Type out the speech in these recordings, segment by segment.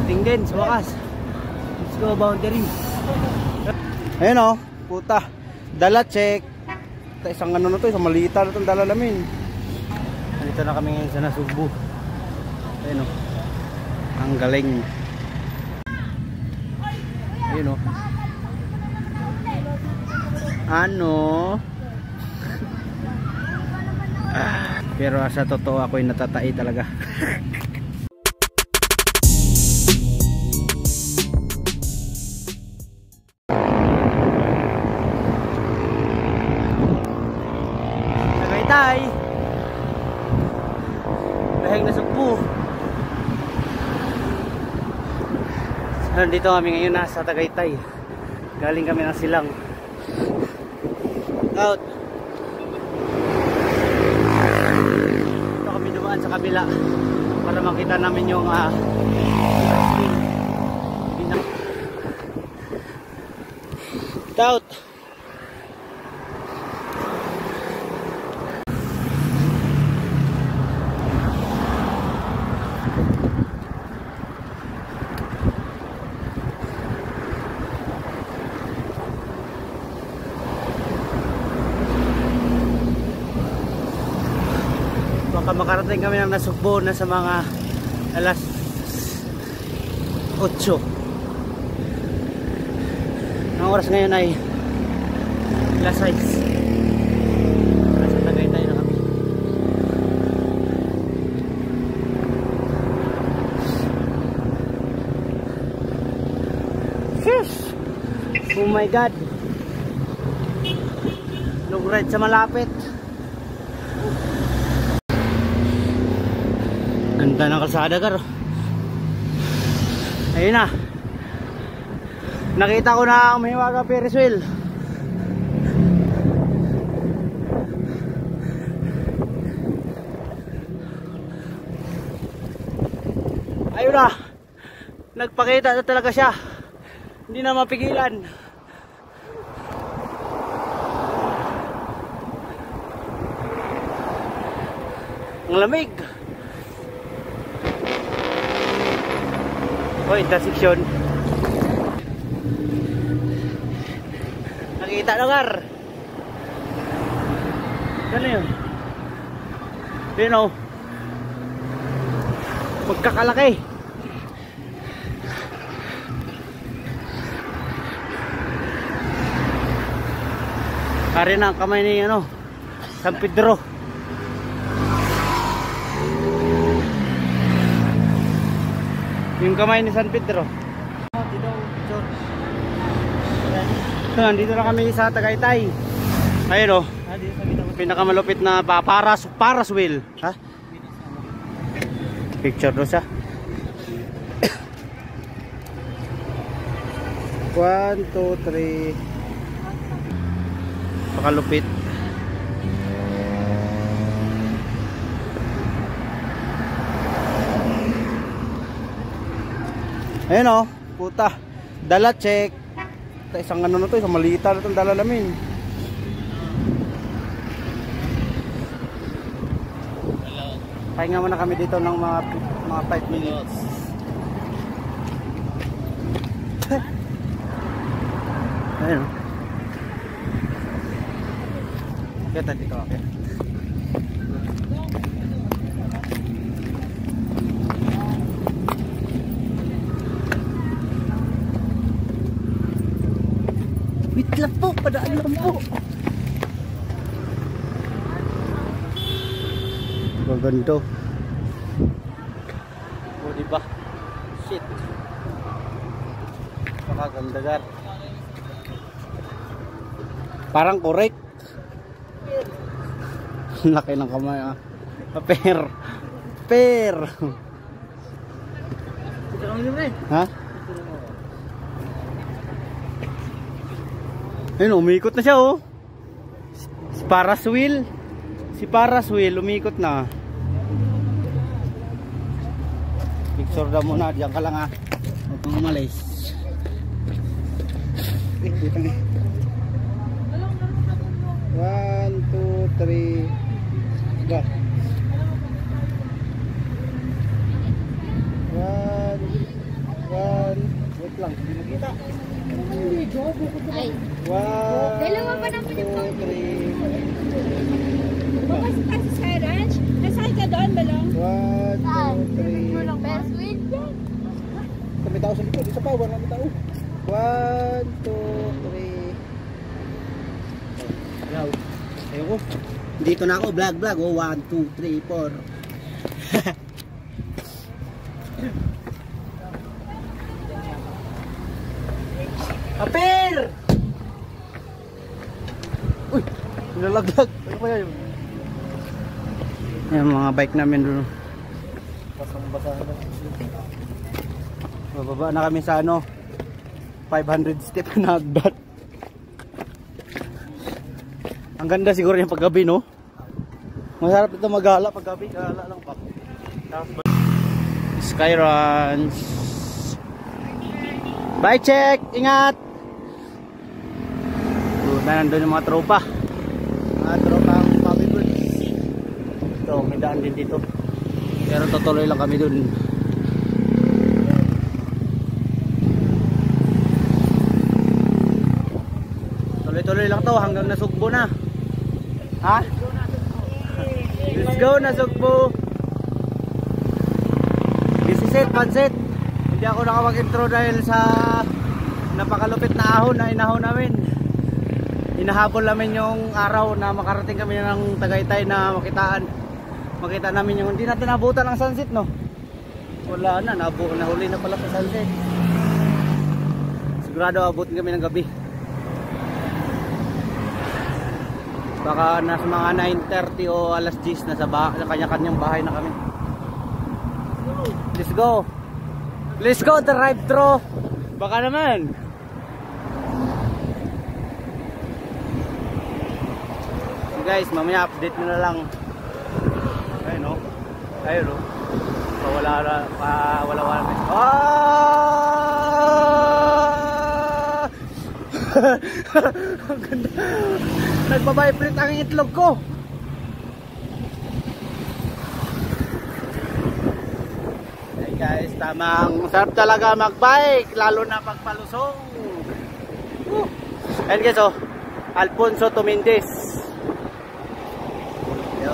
Dating din sa wakas. Let's go, boundary. Ayun o, puta. Dala check. Isang ano na to, isang malita na itong dala namin. Nandito na kami ngayon sa Nasugbu. Ayun o. Ang galing. Ayun o. Ano? Pero sa totoo ako'y natatai talaga. Tagaytay. Dahil Nasugbu. Nandito kami ngayon nasa Tagaytay. Galing kami ng Silang. Out. Ito kami dumaan sa kabila para makita namin yung out. Baka makarating kami ng Nasugbu na sa mga alas 8. Ang oras ngayon ay alas 6. Nasa Tagaytay na kami. Yes! Oh my God! Long ride sa malapit. Ganda ng kalsada, gar. Ayun na. Nakita ko na ang Mahiwaga Ferris wheel. Ayun na. Nagpakita na talaga siya. Hindi na mapigilan. Ang lamig. Oh, intersection. Nakita na, gar. Ano yun? Yun o. Pagkakalaki. Kari na ang kamay ni ano, San Pedro. Yung kamay ni San Pedro. Nandito na kami sa Tagaytay. Ayun o. Pinakamalupit na Paras wheel. Ha? Picture doon siya. 1, 2, 3. Pakalupit. Ayun o, puta. Dala check. Isang ano na to, isang malita na itong dala namin. Pahinga muna kami dito ng mga 5 minutes. Ayun o. Kita dito ako. Wait lang po, padaan lang po. Gaganda. O diba? Shit. Pakaganda, gar. Parang correct. Laki ng kamay ah. Per. Ha? Ayun, umikot na siya oh. Si Paras wheel umikot na. Picture daw muna, diyan ka lang ah. Huwag kang umalis. Dito na. 1, 2, 3. Go. 1, lang, hindi makita. Ay. 1, Dalawa pa naman yung 2, 3. Bukas tayo sa ranch. Nasaan ka doon, Balong? 1, 2, 3. Best win. May tao sa likod, isa pa, wala may tao. 1, 2, 3. Ayun ko. Dito na ako, vlog. Oh, 1, 2, 3, 4. Apir! Uy, nilalaglag. Ano kaya yun? Yung mga bike namin doon. Basang-basa na. Bababa na kami sa 500 step na hagdan. Ang ganda siguro yung paggabi, no? Masarap ito magala paggabi. Gala lang pa. Sky Ranch. Bye, check! Ingat! Nandun yung mga tropa. Mga tropa ang Papi Birds. Ito, may daan din dito. Pero tutuloy lang kami dun. Tuloy-tuloy lang to hanggang nasugbo na. Ha? Let's go, nasugbo. Bisisit, pansit. Hindi ako nakapag-intro dahil sa napakalupit na ahon na inahon namin. Hinahabol namin yung araw na makarating kami ng Tagaytay na makita namin yung hindi natin nabutan ng sunset, no? Wala na, nahuli na pala sa sunset. Sigurado abutin kami ng gabi. Baka nasa mga 9:30 o alas 10 na sa kanya-kanyang bahay na kami. Let's go. Let's go, drive-thru. Baka naman. So guys, mamaya update nyo na lang. Ayun o. Ayun o. Wala. Ah! Ang ganda. Nagbabibrate ang itlog ko. Hey guys, tamang sarap talaga magbike, lalo na pagpalusong. Ayun guys, oh, Alfonso Tumindis. Yo.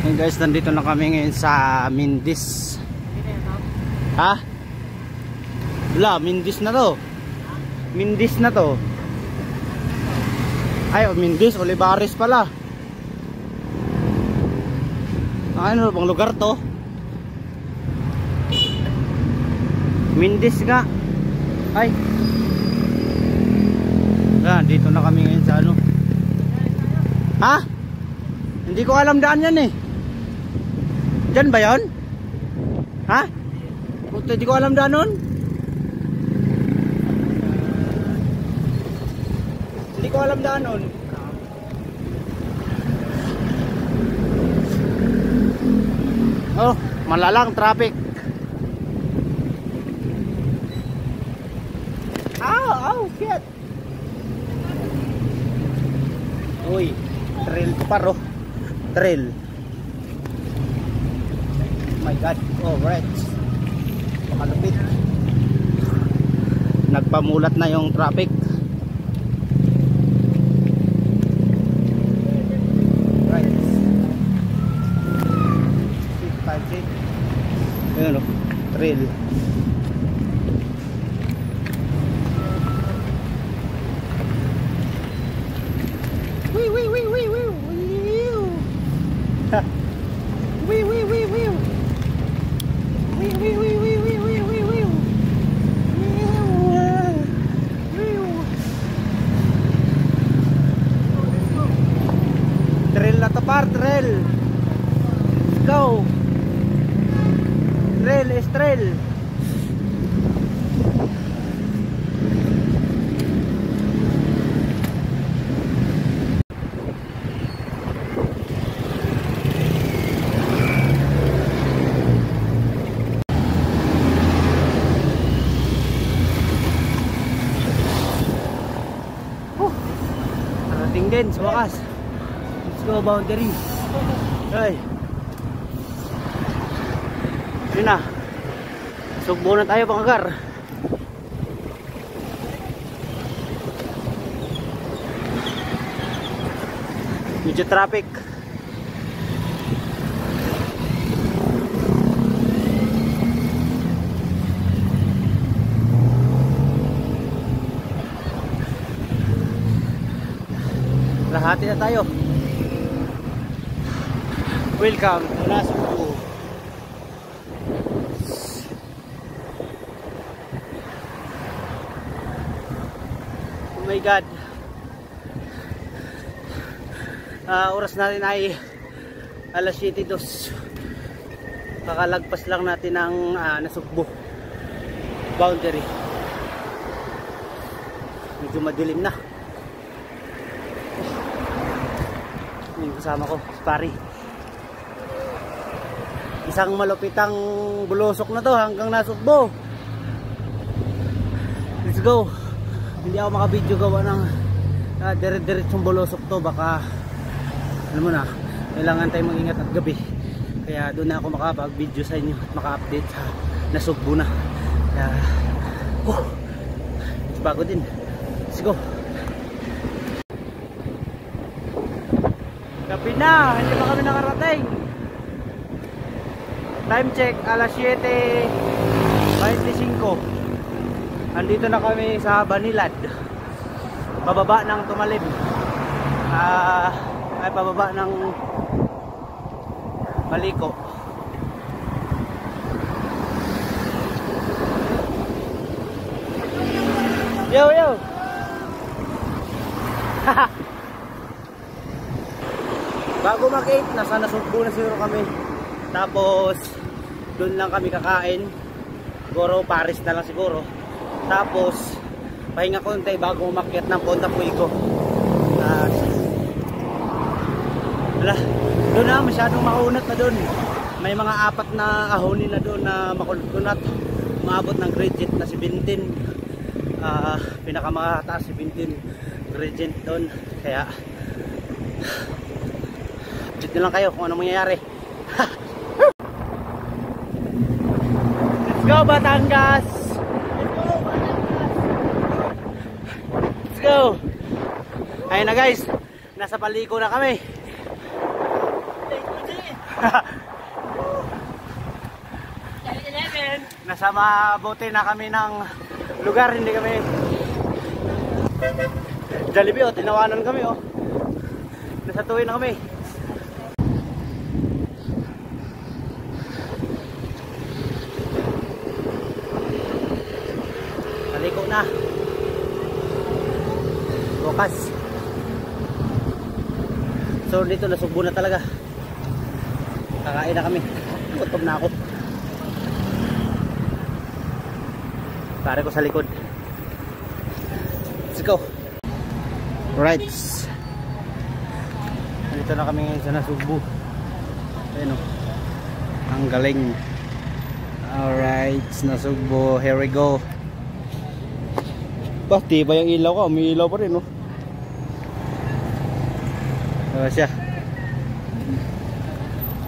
Hey guys, nandito na kami ngayon sa Mindis. Ha? Wala, Mindis na to. Mindis na to. Ay, Mindis, Olivares pala. Ano bang lugar to? Mindis nga. Ay. Dito na kami ngayon sa ano. Ha? Hindi ko alam daan yan eh. Diyan ba yun? Ha? Hindi ko alam daan nun. Hindi ko alam daan nun. Oh, malalang traffic. Oh, shit. Uy, trail paro. Trail. Oh my god. Oh, right. Makalupit. Nagpamulat na yung traffic. Right. Sit. Ayun o. Trail. Trail na to par, trail. Let's go. Trail is trail. Narating din sa wakas. Let's go boundary. Ay. Yun na. Sugbo na tayo mga kar. Medyo traffic. Lahati na tayo. Welcome to Nasugbu. Oh my God. Oras natin ay alas 7:02. Kakalagpas lang natin ng Nasugbu boundary. Medyo madilim na. Yung kasama ko, si Pari. Isang malupitang bulusok na to hanggang Nasugbu. Let's go. Hindi ako makabidyo gawa ng dire-diretsong bulusok to. Baka alam mo na, kailangan tayong mag-ingat at gabi. Kaya doon na ako makapag-video sa inyo at maka-update sa Nasugbu na. Kaya bago din. Let's go. Gabi na, hindi pa kami nakarating. Time check, alas 7:25. Andito na kami sa Banilad. Pababa ng Tumalib. Ay pababa ng Maliko. Yo yo. Bago mag-8, nasa Nasugbu na siguro kami. Tapos doon lang kami kakain. Siguro Paris na lang siguro. Tapos pahinga konti bago umakyat ng Ponta Puigo. Wala, doon na masyadong maunat na doon. May mga 4 na ahonin na doon na makulkunat. Maabot ng gradient na 17. Pinakamataas 17 gradient doon. Kaya update na lang kayo kung ano mangyayari. Let's go Batangas! Let's go! Ayun na guys, nasa Paliko na kami. Nasa mabuti na kami ng lugar, hindi kami Jollibee, oh, tinawanan kami, oh. Nasa tuwi na kami. Paliko na. Bukas. So dito Nasugbu na talaga. Kakain na kami. Gutom na ako. Pare ko sa likod. Let's go. Right. Dito na kami sa Nasugbu. Ayun oh. Ang galing. Alright, Nasugbu. Here we go. Bah, tiba yung ilaw ko. May ilaw pa rin oh. Siya.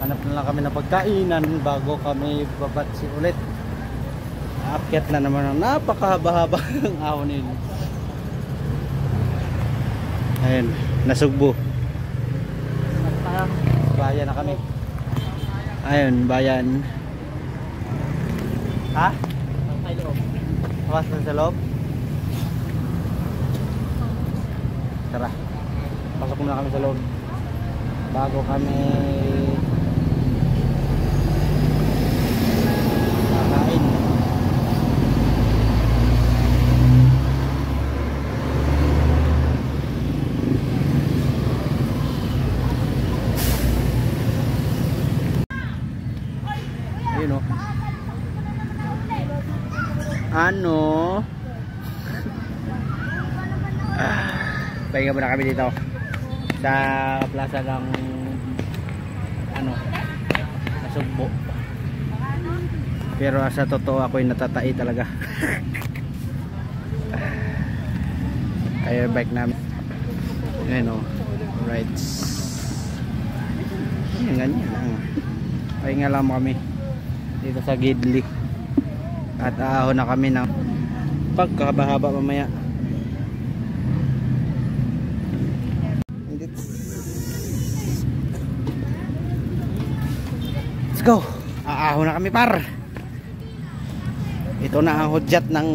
Hanap na lang kami ng pagkainan bago kami babatsi ulit. Aakyat na naman ang napakahaba-haba ng ahonin. Ayun, Nasugbu. Bayan na kami. Ayun, bayan. Ha? Awas na sa loob. Tara. Pasok muna kami sa loob. Bago kami kakain. Ayun o. Ano? Pahinga muna kami dito sa plaza ng Nasugbu. Pero sa totoo ako'y natatai talaga. Ayun, bike namin. Ayun o. Right. Yan, ganyan lang. Pahinga lang kami dito sa Gidli. At aahon na kami ng pagkahaba-haba mamaya. Let's go. Aahon na kami par. Ito na ang hudyat ng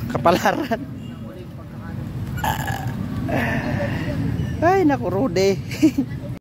kapalaran. Ay naku Rude.